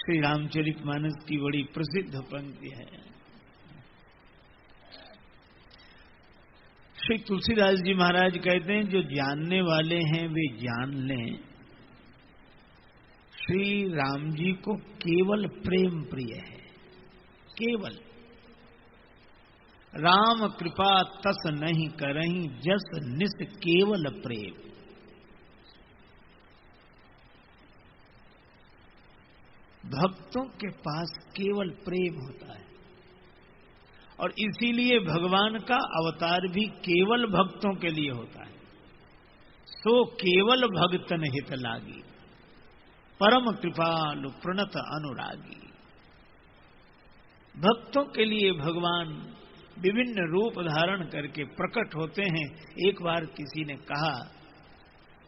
श्री रामचरितमानस की बड़ी प्रसिद्ध पंक्ति है। श्री तुलसीदास जी महाराज कहते हैं, जो जानने वाले हैं वे जान लें, श्री राम जी को केवल प्रेम प्रिय है। केवल राम कृपा तस नहीं करहीं, जस निस केवल प्रेम। भक्तों के पास केवल प्रेम होता है, और इसीलिए भगवान का अवतार भी केवल भक्तों के लिए होता है। सो केवल भक्तन हित लागी, परम कृपालु प्रणत अनुरागी। भक्तों के लिए भगवान विभिन्न रूप धारण करके प्रकट होते हैं। एक बार किसी ने कहा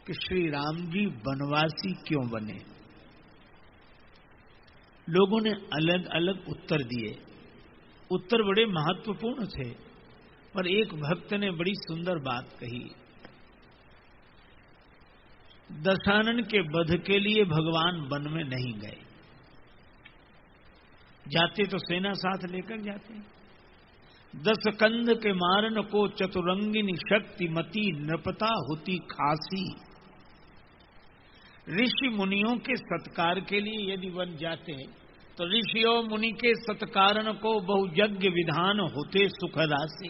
कि श्री राम जी वनवासी क्यों बने? लोगों ने अलग अलग उत्तर दिए। उत्तर बड़े महत्वपूर्ण थे, पर एक भक्त ने बड़ी सुंदर बात कही। दशानन के वध के लिए भगवान वन में नहीं गए। जाते तो सेना साथ लेकर जाते। 10 कंध के मारन को चतुरंगिनी शक्तिमती नृपता होती खासी। ऋषि मुनियों के सत्कार के लिए यदि वन जाते तो ऋषियों मुनि के सत्कारण को बहुयज्ञ विधान होते सुखदासी।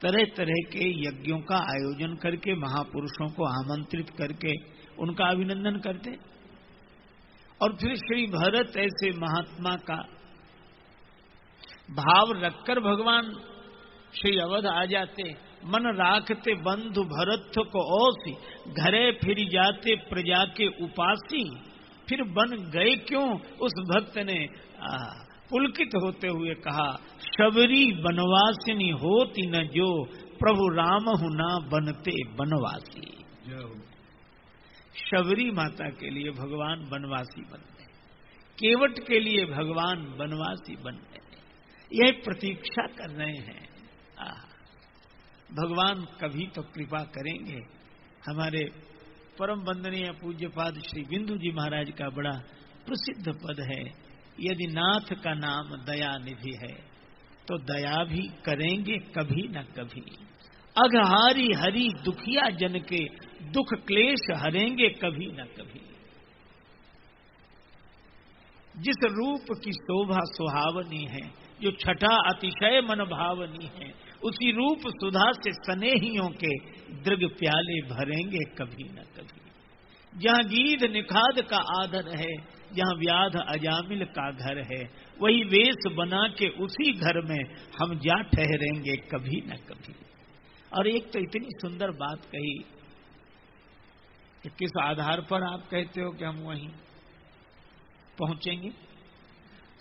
तरह तरह के यज्ञों का आयोजन करके महापुरुषों को आमंत्रित करके उनका अभिनंदन करते, और फिर श्री भरत ऐसे महात्मा का भाव रखकर भगवान श्री अवध आ जाते। मन राखते बंधु भरत को ओसी, घरे फिर जाते प्रजा के उपासी। फिर बन गए क्यों? उस भक्त ने पुलकित होते हुए कहा, शबरी बनवासिनी होती न जो, प्रभु राम हु ना बनते बनवासी। शबरी माता के लिए भगवान बनवासी बनते, केवट के लिए भगवान बनवासी बनते, यह प्रतीक्षा कर रहे हैं। भगवान कभी तो कृपा करेंगे। हमारे परम वंदनीय पूज्यपाद श्री बिंदु जी महाराज का बड़ा प्रसिद्ध पद है, यदि नाथ का नाम दया निधि है तो दया भी करेंगे कभी न कभी। अघहारी हरि दुखिया जन के दुख क्लेश हरेंगे कभी न कभी। जिस रूप की शोभा सुहावनी है, जो छटा अतिशय मन भावनी है, उसी रूप सुधा से स्नेहियों के दृग प्याले भरेंगे कभी न कभी। जहाँ गीध निखाद का आदर है, जहाँ व्याध अजामिल का घर है, वही वेश बना के उसी घर में हम जा ठहरेंगे कभी न कभी। और एक तो इतनी सुंदर बात कही कि किस आधार पर आप कहते हो कि हम वहीं पहुंचेंगे?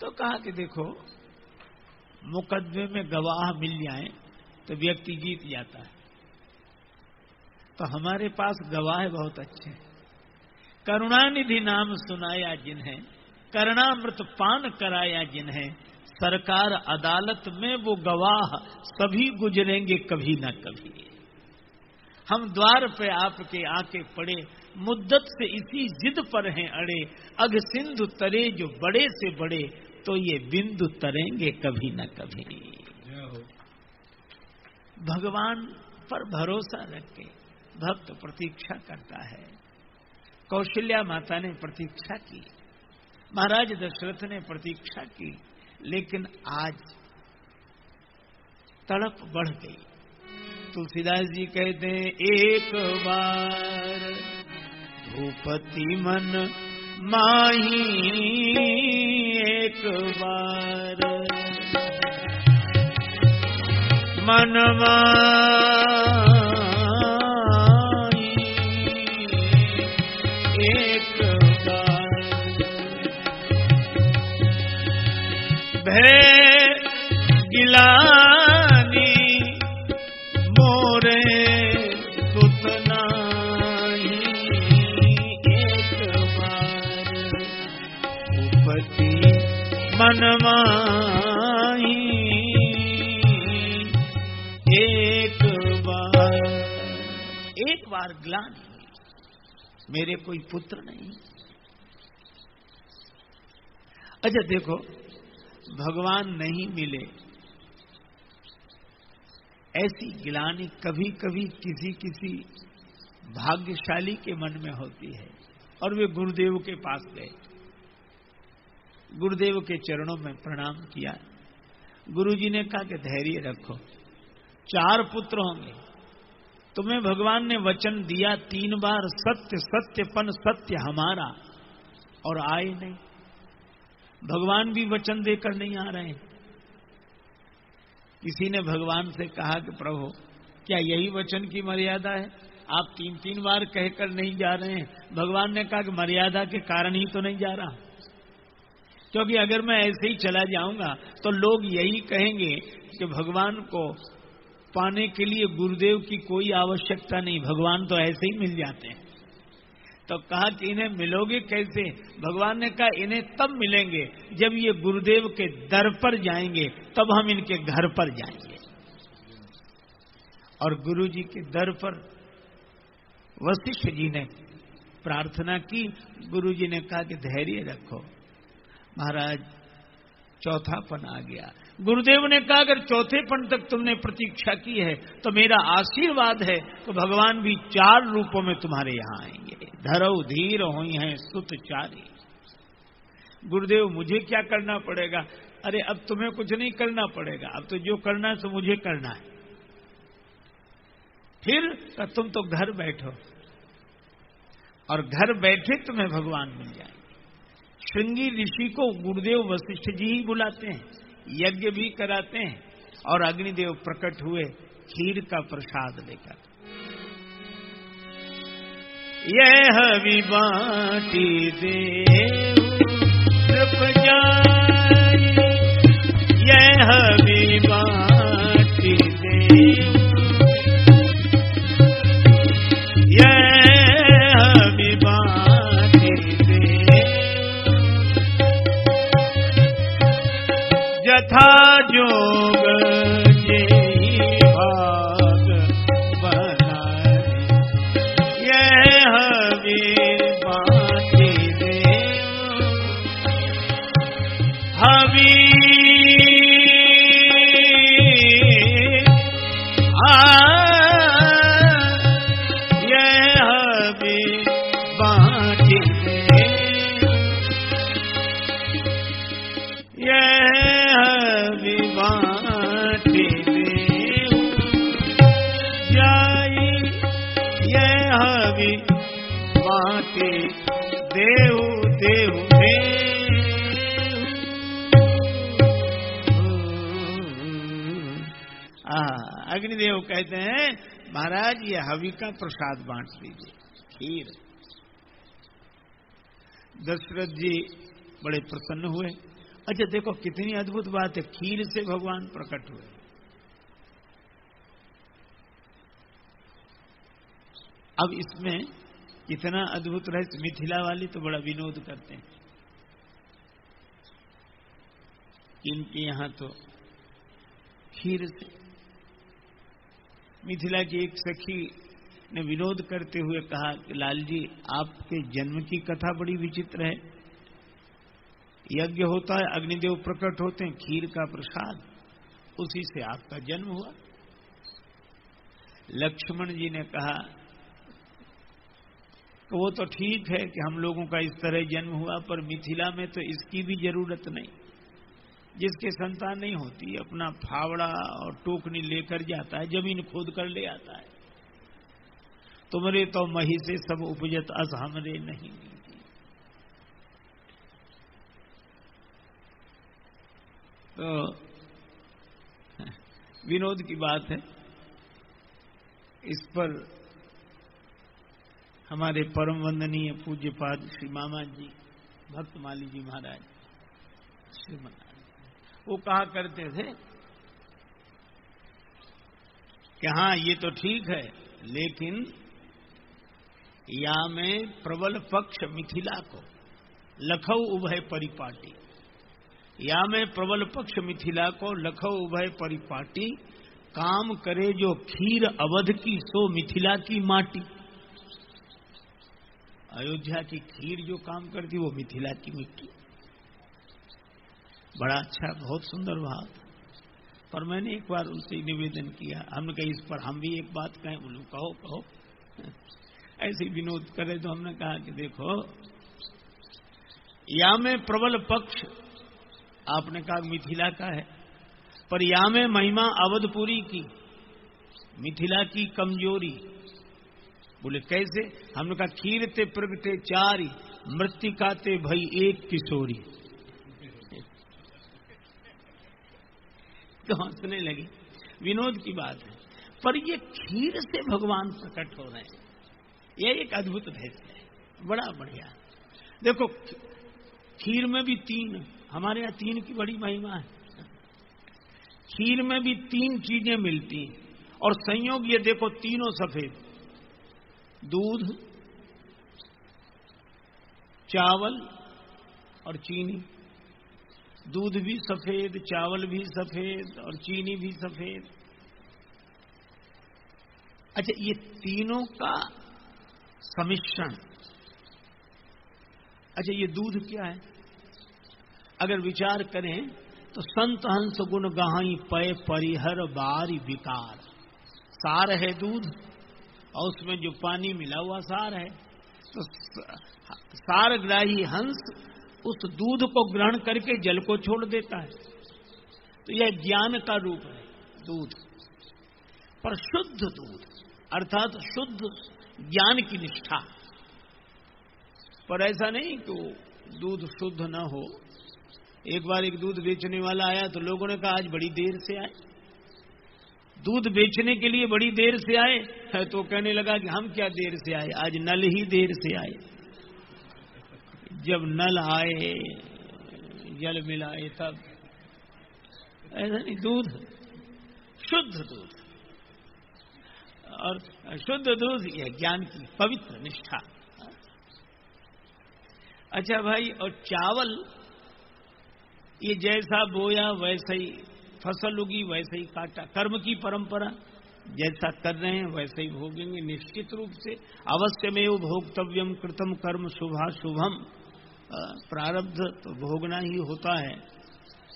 तो कहा कि देखो, मुकदमे में गवाह मिल जाए तो व्यक्ति जीत जाता है। तो हमारे पास गवाह बहुत अच्छे हैं। करुणानिधि नाम सुनाया जिन्हें, करुणामृत पान कराया जिन्हें, सरकार अदालत में वो गवाह सभी गुजरेंगे कभी न कभी। हम द्वार पे आपके आके पड़े, मुद्दत से इसी जिद पर हैं अड़े। अघ सिंधु तरे जो बड़े से बड़े, तो ये बिंदु तरेंगे कभी न कभी। भगवान पर भरोसा रख के भक्त प्रतीक्षा करता है। कौशल्या माता ने प्रतीक्षा की, महाराज दशरथ ने प्रतीक्षा की, लेकिन आज तड़प बढ़ गई। तुलसीदास जी कहते हैं, एक बार भूपति मन माही, एक बार मन माही, एक बार भय गिलानी मोरे सुतनाही, एक बार भूपति मन माही, एक बार ग्लानि, मेरे कोई पुत्र नहीं, अच्छा देखो, भगवान नहीं मिले ऐसी गिलानी कभी कभी किसी किसी भाग्यशाली के मन में होती है, और वे गुरुदेव के पास गए, गुरुदेव के चरणों में प्रणाम किया। गुरुजी ने कहा कि धैर्य रखो, 4 पुत्र होंगे, तुम्हें भगवान ने वचन दिया 3 बार, सत्य सत्यपन सत्य हमारा, और आए नहीं। भगवान भी वचन देकर नहीं आ रहे हैं। किसी ने भगवान से कहा कि प्रभु क्या यही वचन की मर्यादा है, आप 3-3 बार कहकर नहीं जा रहे हैं। भगवान ने कहा कि मर्यादा के कारण ही तो नहीं जा रहा, क्योंकि अगर मैं ऐसे ही चला जाऊंगा तो लोग यही कहेंगे कि भगवान को पाने के लिए गुरुदेव की कोई आवश्यकता नहीं, भगवान तो ऐसे ही मिल जाते हैं। तो कहा कि इन्हें मिलोगे कैसे? भगवान ने कहा इन्हें तब मिलेंगे जब ये गुरुदेव के दर पर जाएंगे, तब हम इनके घर पर जाएंगे। और गुरु जी के दर पर वशिष्ठ जी ने प्रार्थना की। गुरु जी ने कहा कि धैर्य रखो महाराज, चौथापन आ गया। गुरुदेव ने कहा अगर चौथेपन तक तुमने प्रतीक्षा की है तो मेरा आशीर्वाद है तो भगवान भी 4 रूपों में तुम्हारे यहां आएंगे। धरऊ धीर हुई हैं सुत चारी। गुरुदेव मुझे क्या करना पड़ेगा? अरे अब तुम्हें कुछ नहीं करना पड़ेगा, अब तो जो करना है सो मुझे करना है। फिर तुम तो घर बैठो, और घर बैठे तुम्हें भगवान मिल जाएंगे। श्रृंगी ऋषि को गुरुदेव वशिष्ठ जी ही बुलाते हैं, यज्ञ भी कराते हैं, और अग्निदेव प्रकट हुए खीर का प्रसाद लेकर। यह विबाटी देव कृप जाई, यह विबाटी देव, यह विबाटी देव, जथा जोग जेहि भाग बनाए, यह विबाटी देव, हवि अग्निदेव कहते हैं महाराज ये हवि का प्रसाद बांट लीजिए, खीर। दशरथ जी बड़े प्रसन्न हुए। अच्छा देखो कितनी अद्भुत बात है, खीर से भगवान प्रकट हुए। अब इसमें कितना अद्भुत रहस्य, मिथिला वाले तो बड़ा विनोद करते हैं। इनके यहां तो खीर से। मिथिला की एक सखी ने विनोद करते हुए कहा कि लाल जी आपके जन्म की कथा बड़ी विचित्र है। यज्ञ होता है, अग्निदेव प्रकट होते हैं, खीर का प्रसाद, उसी से आपका जन्म हुआ। लक्ष्मण जी ने कहा कि वो तो ठीक है कि हम लोगों का इस तरह जन्म हुआ, पर मिथिला में तो इसकी भी जरूरत नहीं। जिसके संतान नहीं होती अपना फावड़ा और टोकनी लेकर जाता है, जमीन खोद कर ले आता है। तुमरे तो मही से सब उपजत अस हमरे नहीं मिलती। तो विनोद की बात है। इस पर हमारे परम वंदनीय पूज्यपाद श्री मामा जी भक्तमाली जी महाराज श्रीमन वो कहा करते थे कि हाँ ये तो ठीक है, लेकिन या में प्रबल पक्ष मिथिला को लखौ उभय परिपाटी, या में प्रबल पक्ष मिथिला को लखौ उभय परिपाटी, काम करे जो खीर अवध की सो मिथिला की माटी। अयोध्या की खीर जो काम करती वो मिथिला की मिट्टी। बड़ा अच्छा, बहुत सुंदर भाव। पर मैंने एक बार उनसे निवेदन किया, हमने कहा इस पर हम भी एक बात कहें। बोलो कहो कहो। ऐसे विनोद करे तो हमने कहा कि देखो, या में प्रबल पक्ष आपने कहा मिथिला का है, पर या में महिमा अवधपुरी की, मिथिला की कमजोरी। बोले कैसे? हमने कहा खीर ते प्रगटे चारी, मृत्तिका ते भई एक किशोरी। तो हंसने लगे, विनोद की बात है, पर ये खीर से भगवान प्रकट हो रहे हैं, यह एक अद्भुत रहस्य है, बड़ा बढ़िया। देखो खीर में भी तीन, हमारे यहाँ तीन की बड़ी महिमा है। खीर में भी तीन चीजें मिलती और संयोग ये देखो तीनों सफेद, दूध, चावल और चीनी। दूध भी सफेद, चावल भी सफेद और चीनी भी सफेद। अच्छा, ये तीनों का सम्मिश्रण। अच्छा, ये दूध क्या है? अगर विचार करें तो संत हंस गुण गाई पय परिहर बारी विकार। सार है दूध और उसमें जो पानी मिला हुआ सार है, तो सारग्राही हंस उस दूध को ग्रहण करके जल को छोड़ देता है। तो यह ज्ञान का रूप है दूध, पर शुद्ध दूध अर्थात शुद्ध ज्ञान की निष्ठा। पर ऐसा नहीं कि दूध शुद्ध न हो। एक बार एक दूध बेचने वाला आया तो लोगों ने कहा आज बड़ी देर से आए। दूध बेचने के लिए बड़ी देर से आए, तो कहने लगा कि हम क्या देर से आए, आज नल ही देर से आए। जब नल आए, जल मिलाए, तब। ऐसा नहीं, दूध शुद्ध दूध, और शुद्ध दूध यह ज्ञान की पवित्र निष्ठा। अच्छा भाई, और चावल ये जैसा बोया वैसे ही फसल उगी, वैसे ही काटा। कर्म की परंपरा, जैसा कर रहे हैं वैसे ही भोगेंगे निश्चित रूप से। अवश्यमेव भोक्तव्यम कृतम कर्म शुभाशुभम। प्रारब्ध तो भोगना ही होता है।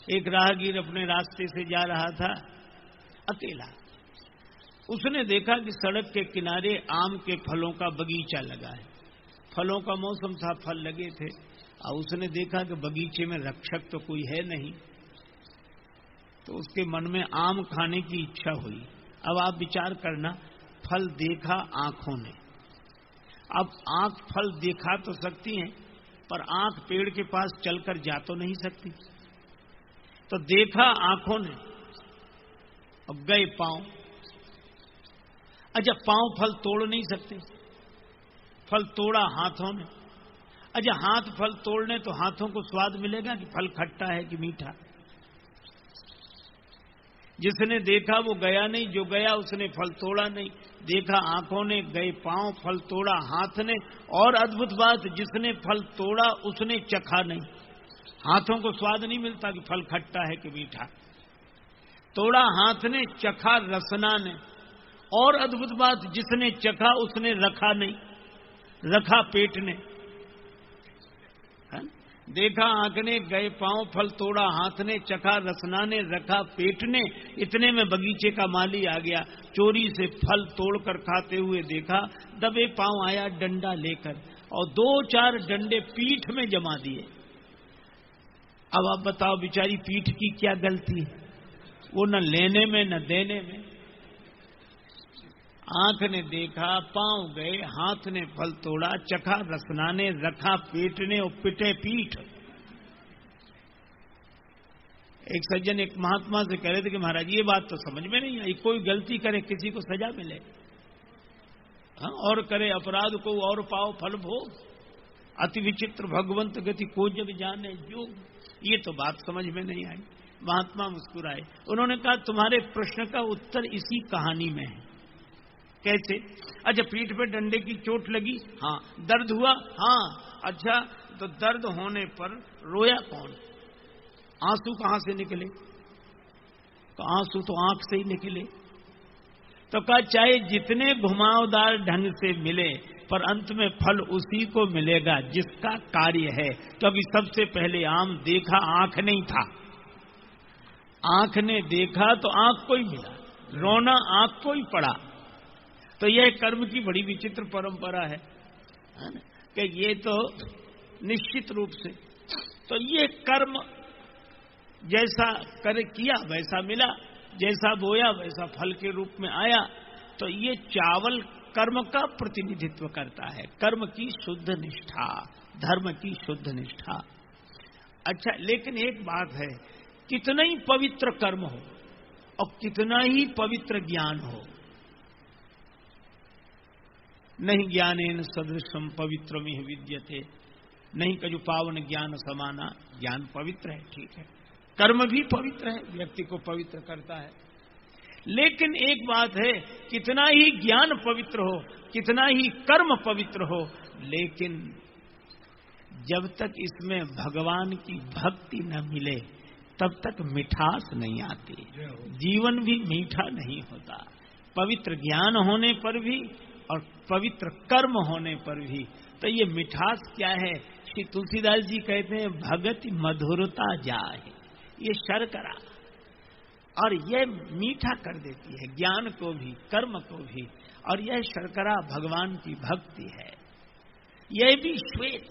एक राहगीर अपने रास्ते से जा रहा था अकेला। उसने देखा कि सड़क के किनारे आम के फलों का बगीचा लगा है। फलों का मौसम था, फल लगे थे, और उसने देखा कि बगीचे में रक्षक तो कोई है नहीं। तो उसके मन में आम खाने की इच्छा हुई। अब आप विचार करना, फल देखा आंखों ने। अब आंख फल देखा तो सकती है, पर आंख पेड़ के पास चलकर जा तो नहीं सकती। तो देखा आंखों ने, अब गए पांव। अच्छा, पांव फल तोड़ नहीं सकते, फल तोड़ा हाथों ने। अच्छा, हाथ फल तोड़ने तो हाथों को स्वाद मिलेगा कि फल खट्टा है कि मीठा? जिसने देखा वो गया नहीं, जो गया उसने फल तोड़ा नहीं। देखा आंखों ने, गए पांव, फल तोड़ा हाथ ने, और अद्भुत बात, जिसने फल तोड़ा उसने चखा नहीं। हाथों को स्वाद नहीं मिलता कि फल खट्टा है कि मीठा। तोड़ा हाथ ने, चखा रसना ने, और अद्भुत बात, जिसने चखा उसने रखा नहीं, रखा पेट ने। देखा आंख ने, गए पांव, फल तोड़ा हाथ ने, चखा रसना ने, रखा पेट ने। इतने में बगीचे का माली आ गया। चोरी से फल तोड़कर खाते हुए देखा, दबे पांव आया डंडा लेकर, और 2-4 डंडे पीठ में जमा दिए। अब आप बताओ, बेचारी पीठ की क्या गलती है? वो न लेने में न देने में। आंख ने देखा, पांव गए, हाथ ने फल तोड़ा, चखा रसना ने, रखा पेट ने, और पिटे पीठ। एक सज्जन एक महात्मा से कह रहे थे कि महाराज ये बात तो समझ में नहीं आई, कोई गलती करे किसी को सजा मिले, और करे अपराध को और पाओ फल भोग, अति विचित्र भगवंत गति को जग जाने जो। ये तो बात समझ में नहीं आई। महात्मा मुस्कुराए। उन्होंने कहा तुम्हारे प्रश्न का उत्तर इसी कहानी में है। कैसे? अच्छा, पीठ पे डंडे की चोट लगी, हाँ। दर्द हुआ, हाँ। अच्छा, तो दर्द होने पर रोया कौन? आंसू कहां से निकले? तो आंसू तो आंख से ही निकले। तो कहा चाहे जितने घुमावदार ढंग से मिले, पर अंत में फल उसी को मिलेगा जिसका कार्य है। क्योंकि सबसे पहले आम देखा आंख नहीं था, आंख ने देखा तो आंख को ही मिला, रोना आंख को ही पड़ा। तो यह कर्म की बड़ी विचित्र परंपरा है ना? कि ये तो निश्चित रूप से तो ये कर्म जैसा कर किया वैसा मिला, जैसा बोया वैसा फल के रूप में आया। तो ये चावल कर्म का प्रतिनिधित्व करता है, कर्म की शुद्ध निष्ठा, धर्म की शुद्ध निष्ठा। अच्छा, लेकिन एक बात है, कितना ही पवित्र कर्म हो और कितना ही पवित्र ज्ञान हो, नहीं ज्ञानेन सदृशम पवित्रमिह विद्यते, नहीं कजु पावन ज्ञान समाना। ज्ञान पवित्र है, ठीक है, कर्म भी पवित्र है, व्यक्ति को पवित्र करता है। लेकिन एक बात है, कितना ही ज्ञान पवित्र हो, कितना ही कर्म पवित्र हो, लेकिन जब तक इसमें भगवान की भक्ति न मिले तब तक मिठास नहीं आती, जीवन भी मीठा नहीं होता। पवित्र ज्ञान होने पर भी और पवित्र कर्म होने पर भी। तो ये मिठास क्या है? श्री तुलसीदास जी कहते हैं, भगति मधुरता जाए, ये शर्करा, और यह मीठा कर देती है ज्ञान को भी कर्म को भी। और यह शर्करा भगवान की भक्ति है, यह भी श्वेत।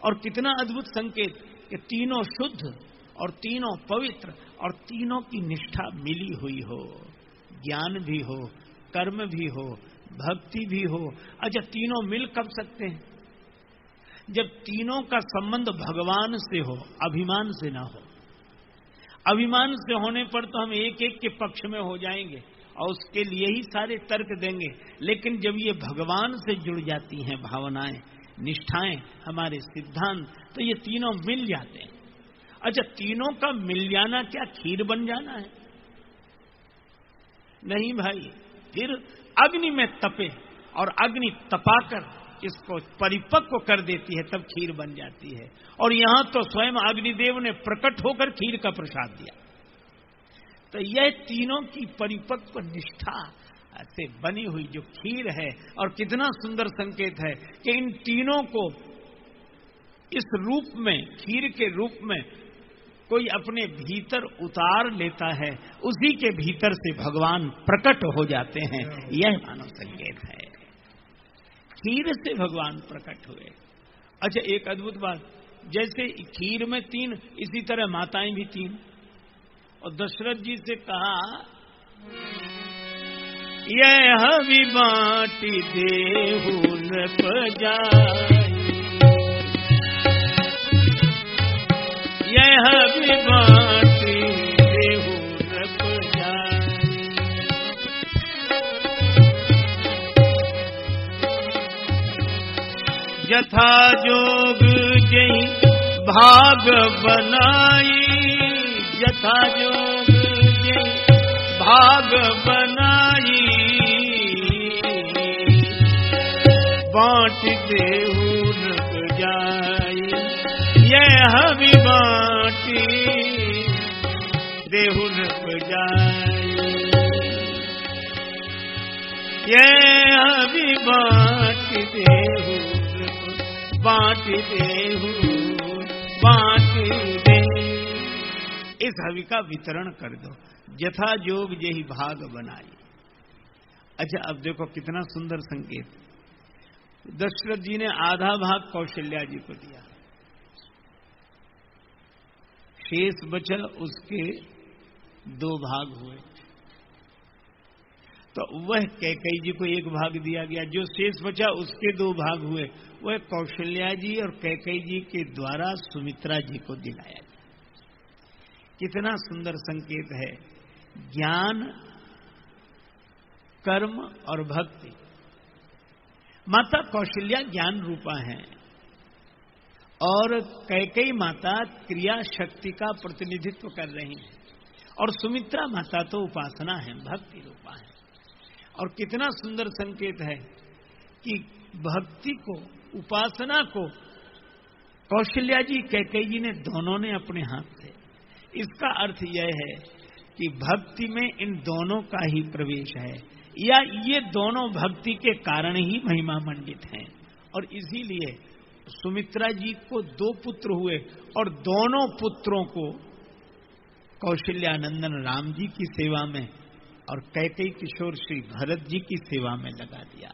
और कितना अद्भुत संकेत कि तीनों शुद्ध और तीनों पवित्र और तीनों की निष्ठा मिली हुई हो, ज्ञान भी हो, कर्म भी हो, भक्ति भी हो। अच्छा, तीनों मिल कब सकते हैं? जब तीनों का संबंध भगवान से हो, अभिमान से ना हो। अभिमान से होने पर तो हम एक एक के पक्ष में हो जाएंगे और उसके लिए ही सारे तर्क देंगे। लेकिन जब ये भगवान से जुड़ जाती हैं भावनाएं, निष्ठाएं, हमारे सिद्धांत, तो ये तीनों मिल जाते हैं। अच्छा, तीनों का मिल जाना क्या खीर बन जाना है? नहीं भाई, फिर अग्नि में तपे और अग्नि तपाकर इसको परिपक्व कर देती है, तब खीर बन जाती है। और यहां तो स्वयं अग्निदेव ने प्रकट होकर खीर का प्रसाद दिया। तो यह तीनों की परिपक्व निष्ठा से बनी हुई जो खीर है, और कितना सुंदर संकेत है कि इन तीनों को इस रूप में, खीर के रूप में कोई अपने भीतर उतार लेता है, उसी के भीतर से भगवान प्रकट हो जाते हैं। यह मानव संकेत है, खीर से भगवान प्रकट हुए। अच्छा, एक अद्भुत बात, जैसे खीर में तीन, इसी तरह माताएं भी तीन। और दशरथ जी से कहा, यह भी बाटी देहु नृप जाई, यह भी बाटी देहु नृप जाई। यथा जोग जही भाग बनाई, यथा जोग जही भाग बनाई, बाँट देहु नृप जाई, यह भी बाटी देहु नृप जाई, यह भी बाटी देहु नृप, बाटी देहु, बाटी दे। इस हवि का वितरण कर दो, यथा जोग जेहि भाग बनाई। अच्छा, अब देखो कितना सुंदर संकेत। दशरथ जी ने आधा भाग कौशल्या जी को दिया, शेष बचा उसके 2 भाग हुए। तो वह कैकेयी जी को 1 भाग दिया गया, जो शेष बचा उसके 2 भाग हुए, वह कौशल्या जी और कैकेयी जी के द्वारा सुमित्रा जी को दिलाया गया। कितना सुंदर संकेत है, ज्ञान, कर्म और भक्ति। माता कौशल्या ज्ञान रूपा है और कैकेयी माता क्रिया शक्ति का प्रतिनिधित्व कर रही हैं, और सुमित्रा माता तो उपासना है, भक्ति रूपा है। और कितना सुंदर संकेत है कि भक्ति को, उपासना को कौशल्या जी, कैकेयी जी ने दोनों ने अपने हाथ से। इसका अर्थ यह है कि भक्ति में इन दोनों का ही प्रवेश है, या ये दोनों भक्ति के कारण ही महिमा मंडित हैं। और इसीलिए सुमित्रा जी को 2 पुत्र हुए और दोनों पुत्रों को कौशल्यानंदन राम जी की सेवा में और कैकेयी किशोर श्री भरत जी की सेवा में लगा दिया।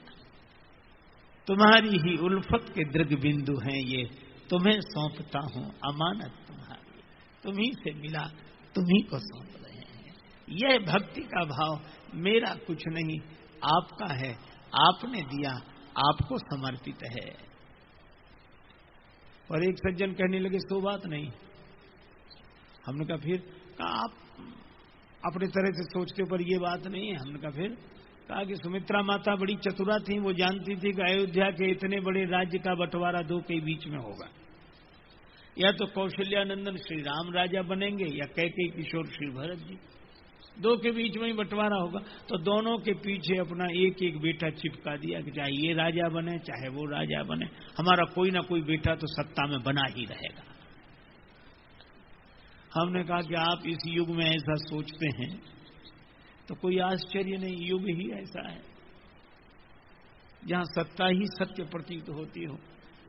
तुम्हारी ही उल्फत के दृग बिंदु हैं ये, तुम्हें सौंपता हूं अमानत तुम्हारी, तुम्ही से मिला तुम्ही को सौंप रहे हैं। यह भक्ति का भाव मेरा कुछ नहीं, आपका है, आपने दिया, आपको समर्पित है। और एक सज्जन कहने लगे सो बात नहीं। हमने कहा फिर? कहा आप अपने तरह से सोचते हो पर ये बात नहीं है। हमने कहा फिर? कहा कि सुमित्रा माता बड़ी चतुरा थी, वो जानती थी कि अयोध्या के इतने बड़े राज्य का बंटवारा दो के बीच में होगा, या तो कौशल्यानंदन श्री राम राजा बनेंगे या कैकेयी किशोर श्री भरत जी, दो के बीच में ही बंटवारा होगा। तो दोनों के पीछे अपना एक एक बेटा चिपका दिया कि चाहे ये राजा बने चाहे वो राजा बने, हमारा कोई ना कोई बेटा तो सत्ता में बना ही रहेगा। हमने कहा कि आप इस युग में ऐसा सोचते हैं तो कोई आश्चर्य नहीं, युग ही ऐसा है जहां सत्ता ही सत्य प्रतीत होती हो।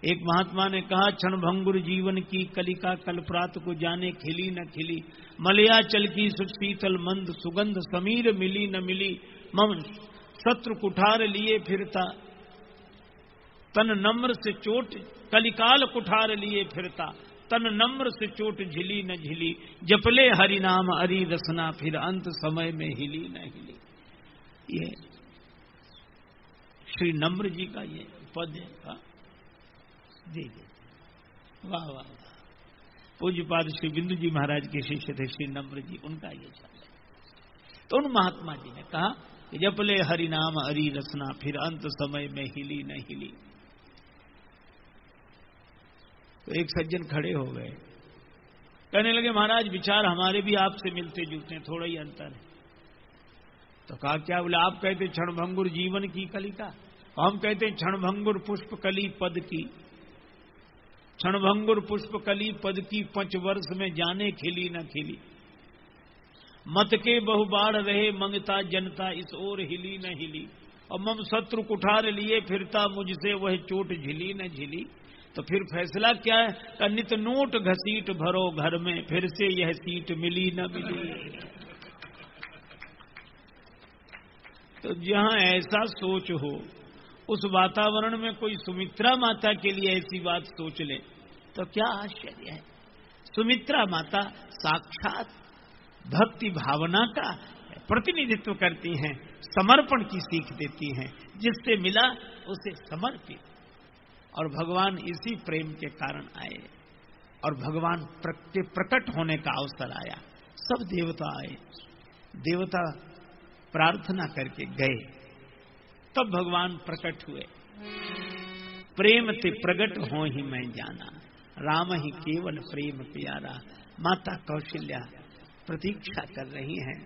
एक महात्मा ने कहा, क्षणभंगुर जीवन की कलिका कल्परात को जाने खिली न खिली, मलया चल की सुशीतल मंद सुगंध समीर मिली न मिली, मम शत्रु कुठार लिए फिरता तन नम्र से चोट, कलिकाल कुठार लिए फिरता तन नम्र से चोट झिली न झिली, जपले हरि नाम हरि रसना फिर अंत समय में हिली न हिली। ये श्री नम्र जी का ये पद है। जी वाह वाह वाह। पूज्यपाद श्री बिंदु जी महाराज के शिष्य थे श्री नम्र जी, उनका ये शब्द है। तो उन महात्मा जी ने कहा कि जपले हरि नाम हरि रसना फिर अंत समय में हिली न हिली। तो एक सज्जन खड़े हो गए, कहने लगे महाराज विचार हमारे भी आपसे मिलते जुलते हैं, थोड़ा ही अंतर है। तो कहा क्या? बोले आप कहते क्षणभंगुर जीवन की कलिका, हम कहते हैं क्षणभंगुर पुष्प कली पद की। क्षणभंगुर पुष्प कली पद की 5 वर्ष में जाने खिली न खिली, मत के बहुबाढ़ रहे मंगता जनता इस ओर हिली न हिली, और मम शत्रु कुठार लिए फिरता मुझसे वह चोट झिली न झिली। तो फिर फैसला क्या है? नित नोट घसीट भरो घर में, फिर से यह सीट मिली न मिली। तो जहां ऐसा सोच हो उस वातावरण में कोई सुमित्रा माता के लिए ऐसी बात सोच ले तो क्या आश्चर्य है। सुमित्रा माता साक्षात भक्ति भावना का प्रतिनिधित्व करती हैं, समर्पण की सीख देती हैं, जिससे मिला उसे समर्पित। और भगवान इसी प्रेम के कारण आए और भगवान के प्रकट होने का अवसर आया। सब देवता आए, देवता प्रार्थना करके गए, तब भगवान प्रकट हुए। प्रेम ते प्रगट हो ही मैं जाना, राम ही केवल प्रेम प्यारा। माता कौशल्या प्रतीक्षा कर रही हैं।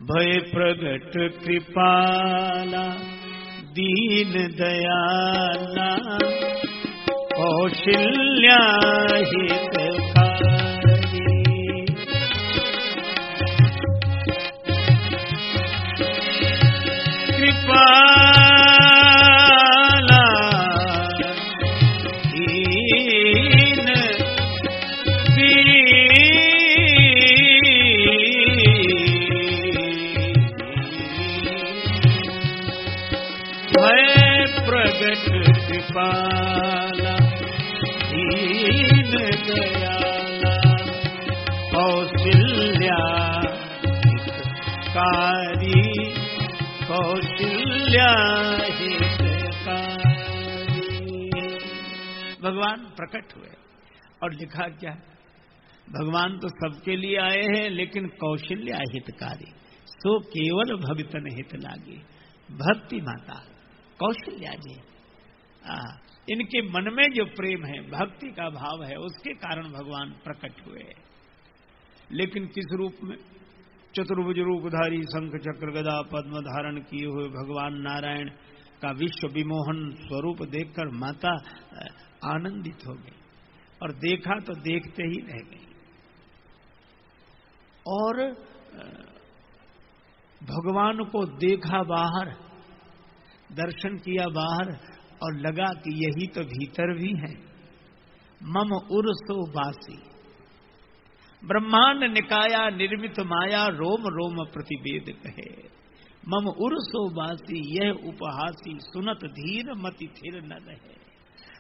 भय प्रगट कृपाला दीन दयाला, कौशल्या हितकारी। कृपाला दीन प्रगट कृपाला दीन दयाला, कौशल्या हितकारी, कौशल्या हितकारी। भगवान प्रकट हुए और लिखा क्या? भगवान तो सबके लिए आए हैं, लेकिन कौशल्या हितकारी, सो केवल भगतन हित लागे। भक्ति माता कौशल्या जी, इनके मन में जो प्रेम है, भक्ति का भाव है, उसके कारण भगवान प्रकट हुए। लेकिन किस रूप में? चतुर्भुज रूपधारी शंख चक्र गदा पद्म धारण किए हुए भगवान नारायण का विश्व विमोहन स्वरूप देखकर माता आनंदित हो गई और देखा तो देखते ही रह गई। और भगवान को देखा बाहर, दर्शन किया बाहर, और लगा कि यही तो भीतर भी है। मम उर्सो बासी, ब्रह्मांड निकाया निर्मित माया रोम रोम प्रतिवेद कहे। मम उर्सो बासी यह उपहासी सुनत धीर मति थिर न रहे।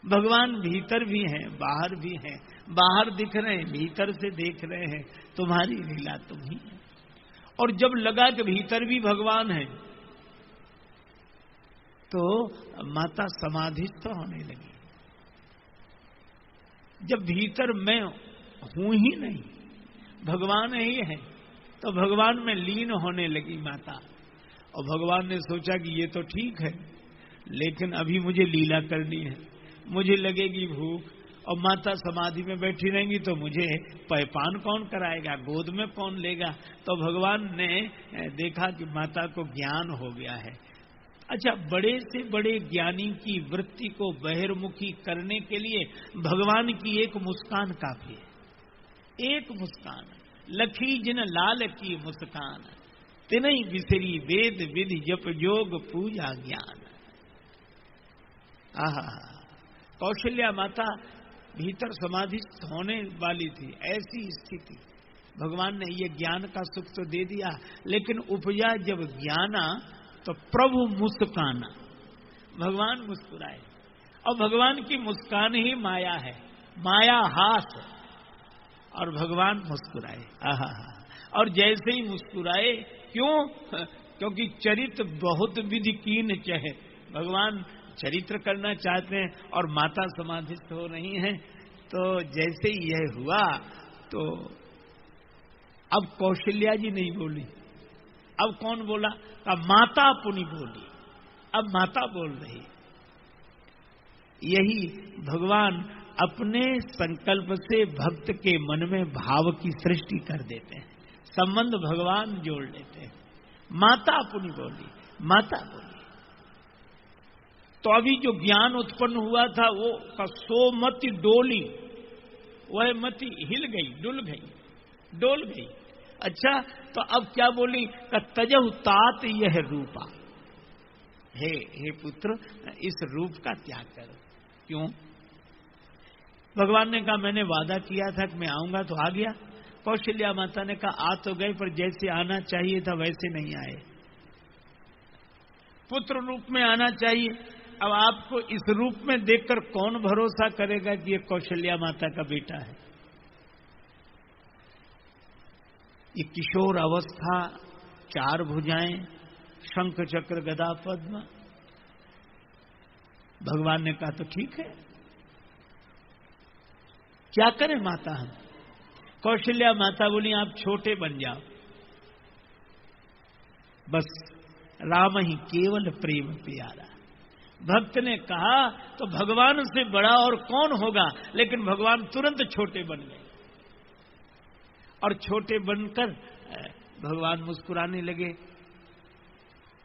भगवान भीतर भी हैं बाहर भी हैं, बाहर दिख रहे हैं भीतर से देख रहे हैं, तुम्हारी लीला तुम ही है। और जब लगा कि भीतर भी भगवान है तो माता समाधिस्थ होने लगी। जब भीतर मैं हूं ही नहीं भगवान ही है तो भगवान में लीन होने लगी माता। और भगवान ने सोचा कि ये तो ठीक है लेकिन अभी मुझे लीला करनी है, मुझे लगेगी भूख, और माता समाधि में बैठी रहेंगी तो मुझे पैपान कौन कराएगा, गोद में कौन लेगा। तो भगवान ने देखा कि माता को ज्ञान हो गया है। अच्छा, बड़े से बड़े ज्ञानी की वृत्ति को बहिर्मुखी करने के लिए भगवान की एक मुस्कान काफी है। एक मुस्कान, लखी जिन लाल की मुस्कान, तिनई बिसरी वेद विधि जप योग पूजा ज्ञान। आहा, कौशल्या माता भीतर समाधिस्थ होने वाली थी। ऐसी स्थिति भगवान ने ये ज्ञान का सुख तो दे दिया, लेकिन उपजा जब ज्ञाना तो प्रभु मुस्काना, भगवान मुस्कुराए। और भगवान की मुस्कान ही माया है, माया हास, और भगवान मुस्कुराए। आहा, और जैसे ही मुस्कुराए, क्यों? क्योंकि चरित्र बहुत विधि कीन चहे। भगवान चरित्र करना चाहते हैं और माता समाधिस्थ हो रही हैं। तो जैसे ही यह हुआ तो अब कौशल्या जी नहीं बोली, अब कौन बोला? अब माता पुनि बोली। अब माता बोल रही। यही भगवान अपने संकल्प से भक्त के मन में भाव की सृष्टि कर देते हैं, संबंध भगवान जोड़ लेते हैं। माता पुनि बोली, माता बोली। तो अभी जो ज्ञान उत्पन्न हुआ था वो सोमति डोली, वह मति हिल गई, डोल गई। अच्छा, तो अब क्या बोली? तजहु तात यह रूपा। हे पुत्र, इस रूप का त्याग करो। क्यों? भगवान ने कहा मैंने वादा किया था कि मैं आऊंगा तो आ गया। कौशल्या माता ने कहा आ तो गए, पर जैसे आना चाहिए था वैसे नहीं आए। पुत्र रूप में आना चाहिए। अब आपको इस रूप में देखकर कौन भरोसा करेगा कि ये कौशल्या माता का बेटा है? ये किशोर अवस्था, 4 भुजाएं, शंख चक्र गदा पद्म। भगवान ने कहा तो ठीक है, क्या करें माता हम? कौशल्या माता बोली आप छोटे बन जाओ, बस राम ही केवल प्रेम प्यारा। भक्त ने कहा तो भगवान से बड़ा और कौन होगा, लेकिन भगवान तुरंत छोटे बन गए। और छोटे बनकर भगवान मुस्कुराने लगे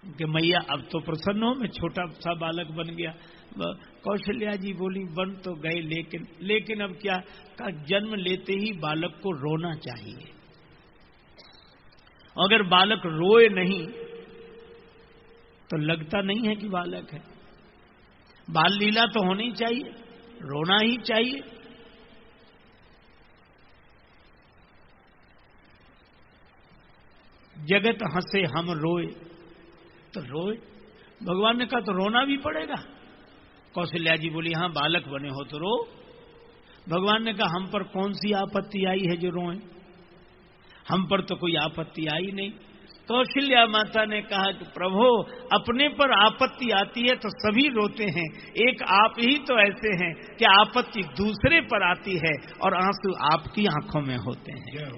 कि मैया अब तो प्रसन्न हो, मैं छोटा सा बालक बन गया। कौशल्या जी बोली बन तो गए, लेकिन अब क्या? का जन्म लेते ही बालक को रोना चाहिए। अगर बालक रोए नहीं तो लगता नहीं है कि बालक है। बाल लीला तो होनी चाहिए, रोना ही चाहिए। जगत हंसे हम रोए तो रोए। भगवान ने कहा तो रोना भी पड़ेगा। कौशल्या जी बोली हाँ, बालक बने हो तो रो। भगवान ने कहा हम पर कौन सी आपत्ति आई है जो रोएं? हम पर तो कोई आपत्ति आई नहीं। कौशल्या माता ने कहा कि प्रभु, अपने पर आपत्ति आती है तो सभी रोते हैं, एक आप ही तो ऐसे हैं कि आपत्ति दूसरे पर आती है और आंसू आपकी आंखों में होते हैं।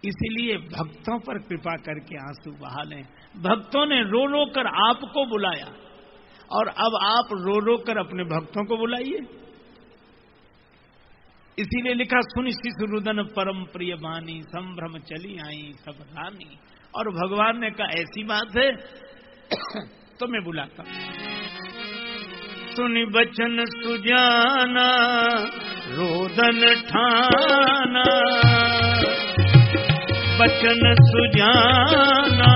इसीलिए भक्तों पर कृपा करके आंसू बहा लें। भक्तों ने रो रो कर आपको बुलाया और अब आप रो रो कर अपने भक्तों को बुलाइए। इसीलिए लिखा सुनि शिशु रुदन परम प्रिय बानी, संभ्रम चली आई सब रानी। और भगवान ने कहा ऐसी बात है तो मैं बुलाता। सुनि बचन सुजाना रोदन ठाना, बचन सुजाना,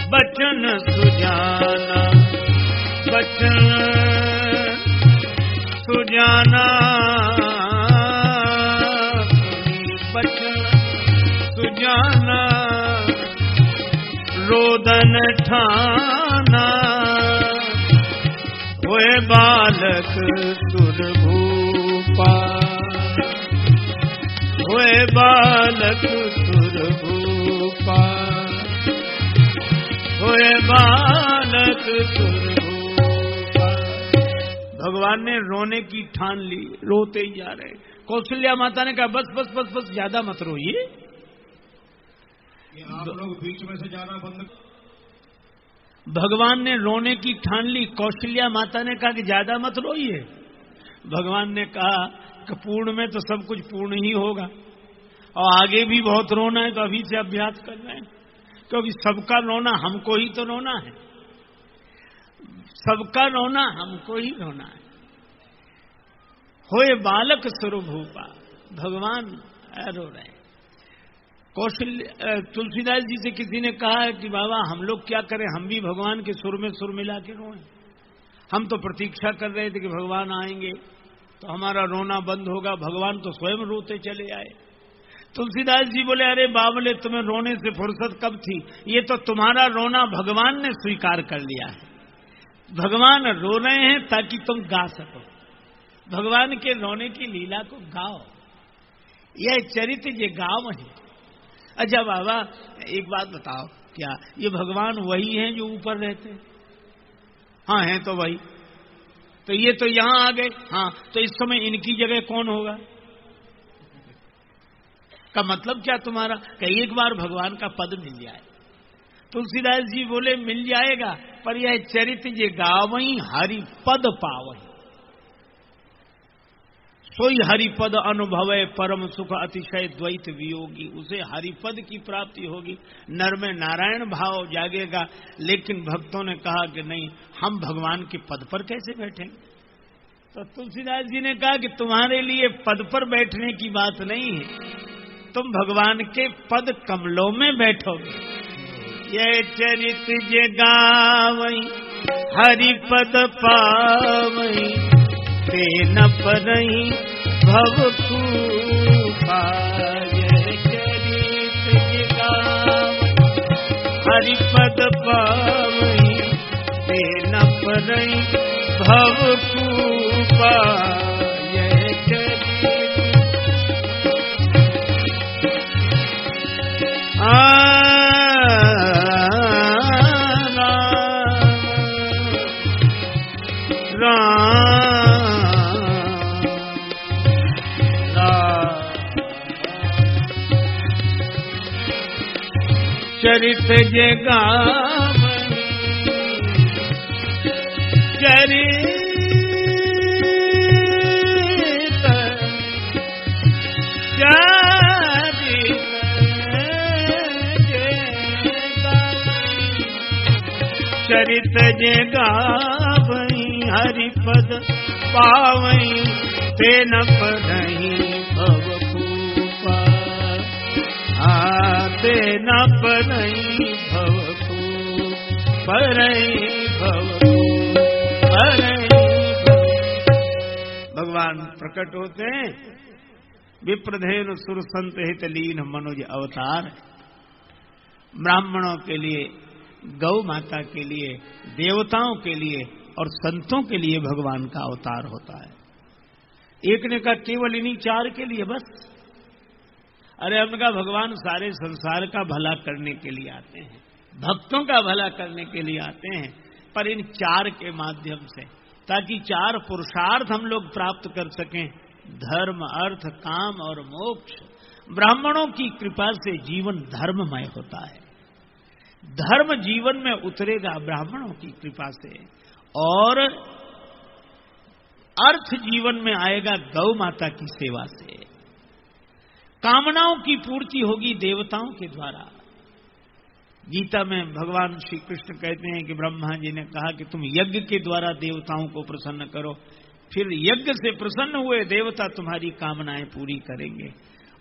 बचन सुजाना, बचन सुजाना। रोदन ठाना, होए बालक सुरभूपा, होए बालक सुरभूपा, होए बालक सुरभूपा। भगवान ने रोने की ठान ली, रोते ही जा रहे। कौशल्या माता ने कहा बस बस बस बस, ज्यादा मत रोइए। आप लोग बीच में से जाना बंद। भगवान ने रोने की ठान ली, कौशल्या माता ने कहा कि ज्यादा मत रोइए। भगवान ने कहा कि पूर्ण में तो सब कुछ पूर्ण ही होगा, और आगे भी बहुत रोना है, तो अभी से अभ्यास कर रहे हैं, क्योंकि सबका रोना हमको ही तो रोना है, सबका रोना हमको ही रोना है। होए बालक स्वरूपा, भगवान रो रहे। तुलसीदास जी से किसी ने कहा कि बाबा हम लोग क्या करें, हम भी भगवान के सुर में सुर मिला के रोएं। हम तो प्रतीक्षा कर रहे थे कि भगवान आएंगे तो हमारा रोना बंद होगा, भगवान तो स्वयं रोते चले आए। तुलसीदास जी बोले अरे बाबले, तुम्हें रोने से फुर्सत कब थी, ये तो तुम्हारा रोना भगवान ने स्वीकार कर लिया है। भगवान रो रहे हैं ताकि तुम गा सको, भगवान के रोने की लीला को गाओ, यह चरित्र ये गाँव है। अच्छा बाबा एक बात बताओ, क्या ये भगवान वही हैं जो ऊपर रहते हैं? हाँ हैं तो वही, तो ये तो यहां आ गए। हाँ तो इस समय इनकी जगह कौन होगा? का मतलब क्या तुम्हारा? कि एक बार भगवान का पद मिल जाए। तुलसीदास जी बोले मिल जाएगा, पर यह चरित्र ये गावई हरि पद पावई, सोई हरिपद अनुभवे परम सुख अतिशय द्वैत वियोगी। उसे हरिपद की प्राप्ति होगी, नर में नारायण भाव जागेगा। लेकिन भक्तों ने कहा कि नहीं, हम भगवान के पद पर कैसे बैठेंगे? तो तुलसीदास जी ने कहा कि तुम्हारे लिए पद पर बैठने की बात नहीं है, तुम भगवान के पद कमलों में बैठोगे। ये चरित्र जे गावई हरिपद पावई, ते न परई भव खूबा। ये चरित्र जे गावई हरिपद पावई, ते न परई भव खूबा। ये चरित्र चरित्र जे गावई, चरित्र चरित्र जे गावई हरिपद पावई, ते न पढ़ई भव खूबा। ते न पढ़ई भव खूब, पढ़ई भव खूब, पढ़ई। भगवान प्रकट होते हैं, विप्रधेनु सुर संत हित लीन मनुज अवतार। ब्राह्मणों के लिए, गौ माता के लिए, देवताओं के लिए और संतों के लिए भगवान का अवतार होता है। एक ने कहा केवल इन्हीं चार के लिए बस? अरे हमने कहा भगवान सारे संसार का भला करने के लिए आते हैं, भक्तों का भला करने के लिए आते हैं, पर इन चार के माध्यम से, ताकि चार पुरुषार्थ हम लोग प्राप्त कर सकें, धर्म अर्थ काम और मोक्ष। ब्राह्मणों की कृपा से जीवन धर्ममय होता है, धर्म जीवन में उतरेगा ब्राह्मणों की कृपा से, और अर्थ जीवन में आएगा गौ माता की सेवा से। कामनाओं की पूर्ति होगी देवताओं के द्वारा। गीता में भगवान श्री कृष्ण कहते हैं कि ब्रह्मा जी ने कहा कि तुम यज्ञ के द्वारा देवताओं को प्रसन्न करो, फिर यज्ञ से प्रसन्न हुए देवता तुम्हारी कामनाएं पूरी करेंगे,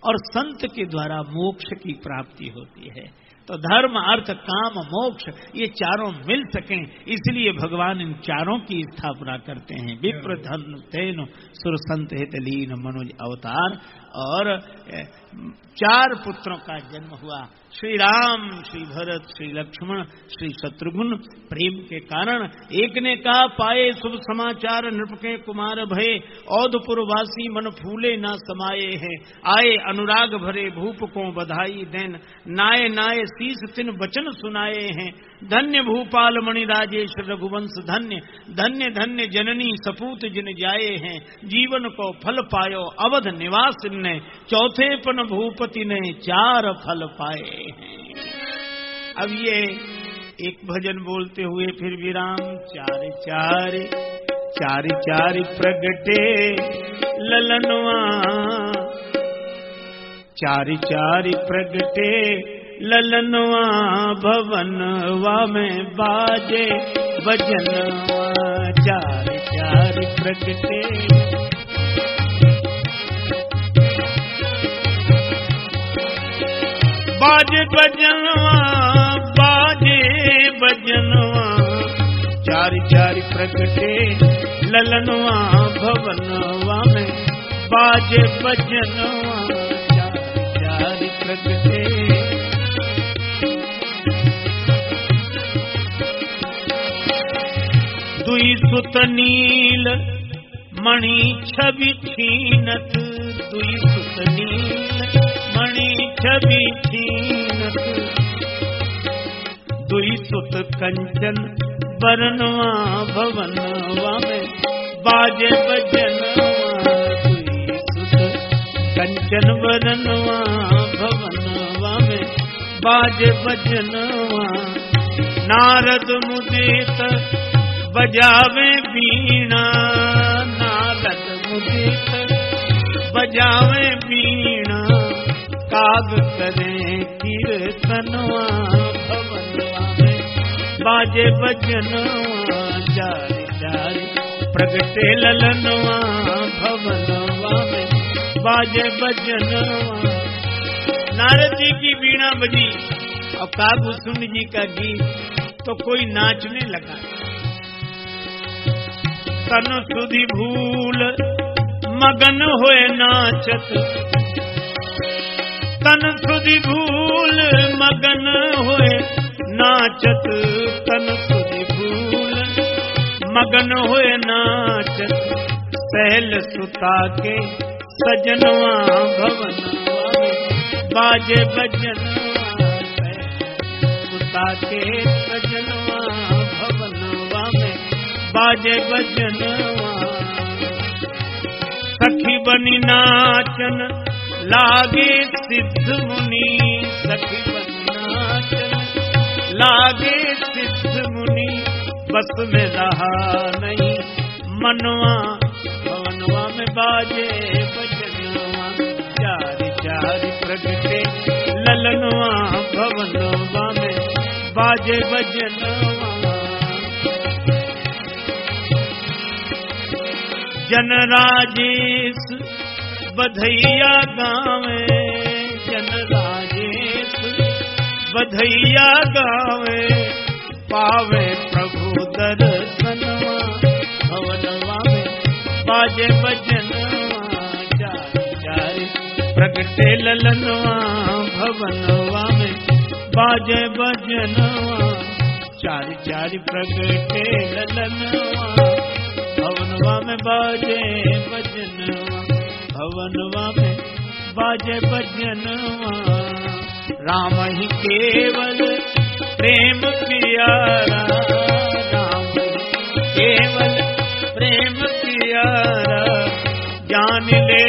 और संत के द्वारा मोक्ष की प्राप्ति होती है। तो धर्म अर्थ काम मोक्ष ये चारों मिल सकें, इसलिए भगवान इन चारों की स्थापना करते हैं। विप्र धन तेन सुर संत हित लीन मनुज अवतार। और 4 पुत्रों का जन्म हुआ। श्री राम, श्री भरत, श्री लक्ष्मण, श्री शत्रुघ्न। प्रेम के कारण एक ने कहा, पाए शुभ समाचार नृप के कुमार भये, औधपुर वासी मन फूले ना समाये हैं। आए अनुराग भरे भूप को बधाई देन, नाये नाये शीस तिन वचन सुनाए हैं। धन्य भूपाल मणि राजेश रघुवंश धन्य, धन्य धन्य जननी सपूत जिन जाए हैं। जीवन को फल पायो अवध निवास ने, चौथे पन भूपति ने 4 फल पाए हैं। अब ये एक भजन बोलते हुए फिर विराम। 4 4 4 4 प्रगटे ललनवा, 4 4 प्रगटे ललनवा, भवनवा में बाजे भजनवा। 4 4 प्रगटे बाजे भजनवा, बाजे भजनवा। 4 4 प्रगटे ललनवा, भवनवा में बाजे भजनवा। 4 4 प्रगटे दुई सुत नील मणि छवि छीनत, दुई सुत नील मणि छवि छीनत। दुई सुत कंचन बरनवा, भवनवा में बाजे भजनवा। दुई सुत कंचन बरनवा, भवनवा में बाजे भजनवा। नारद मुदित बजावे बीणा, नारद मुदित बजावे बीणा। काग करे कीर्तनवा, भवनवा में बाजे भजनवा। 4 4 प्रगटे ललनवा, भवनवा में बाजे भजनवा। नारद जी की बीणा बजी और काग सुन जी का गीत, तो कोई नाचने लगा। तन सुधि भूल मगन होए नाचत, तन सुधि भूल मगन होए नाचत। तन सुधि भूल मगन होए नाचत, सहल सुता के सजनवा, भवनवा में बाजे भजनवा। सुता के सजनवा, भवनवा में बाजे भजनवा। सखी बनी नाचन लागे सिद्ध मुनि, सखी बनी नाचन लागे सिद्ध मुनि। बस में रहा नहीं मनवा, भवनवा में बाजे भजनवा। 4 4 प्रगटे ललनवा, भवनवा में बाजे भजनवा। जन राजेश बधैया गावे, जन राजेश बधैया गावे। पावे प्रभु दर्शनवा, भवनवा में बाजे भजनवा। 4 4 प्रगटे ललनवा, भवनवा में बाजे भजनवा। 4 4 प्रगटे ललनवा, भवनवा में बाजे भजनवा। भवनवा में बाजे भजनवा। राम ही केवल प्रेम प्यारा, राम केवल प्रेम प्यारा। जान ले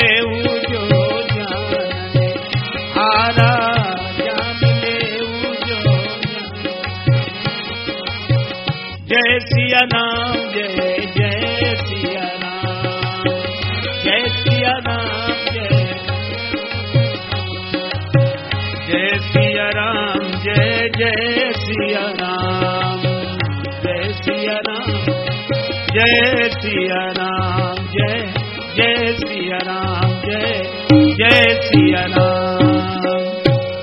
जो जाने हारा, जान ले जो जय सिया राम, जय जय सिया राम, जय सिया राम, जय सिया राम, जय जय सिया राम, जय सिया राम, जय सिया राम, जय जय सिया राम, जय जय सिया राम।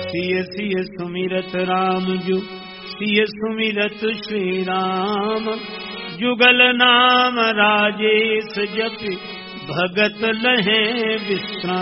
सिय सिय सुमिरत राम जु, सिय सुमिरत श्री राम। जुगल नाम राजेश जपि, भगत लहे विश्राम।